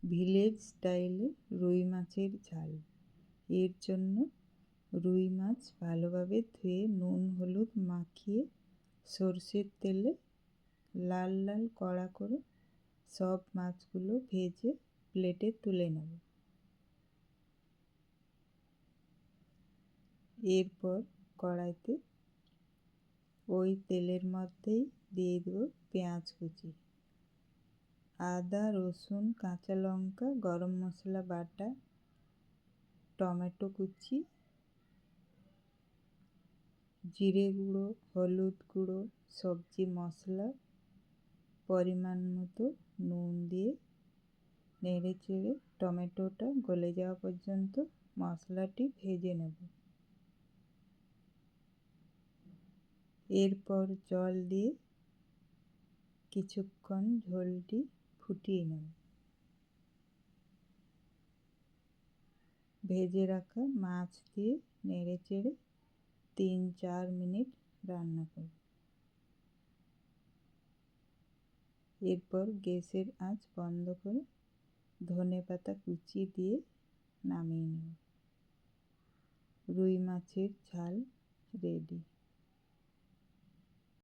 Village স্টাইলে রুই মাছের ঝাল। এর জন্য রুই মাছ ভালোভাবে ধুয়ে নুন হলুদ মাখিয়ে সরষের তেলে লাল লাল কড়া করে সব মাছগুলো ভেজে প্লেটে তুলে নেব। এরপর কড়াইতে ওই তেলের মধ্যেই দিয়ে দেব পেঁয়াজ কুচি, আদা রসুন কাঁচা লঙ্কা গরম মশলা বাটা, টমেটো কুচি, জিরে গুঁড়ো, হলুদ গুঁড়ো, সবজি মশলা, পরিমাণ মতো নুন দিয়ে নেড়ে চেড়ে টমেটোটা গলে যাওয়া পর্যন্ত মশলাটি ভেজে নেব। এরপর জল দিয়ে কিছুক্ষণ ঝোলটি ফুটিয়ে নেব। ভেজে রাখা মাছ দিয়ে নেড়ে চেড়ে 3-4 মিনিট রান্না করব। এরপর গ্যাসের আঁচ বন্ধ করে ধনেপাতা কুচি দিয়ে নামিয়ে নেব। রুই মাছের ঝাল রেডি।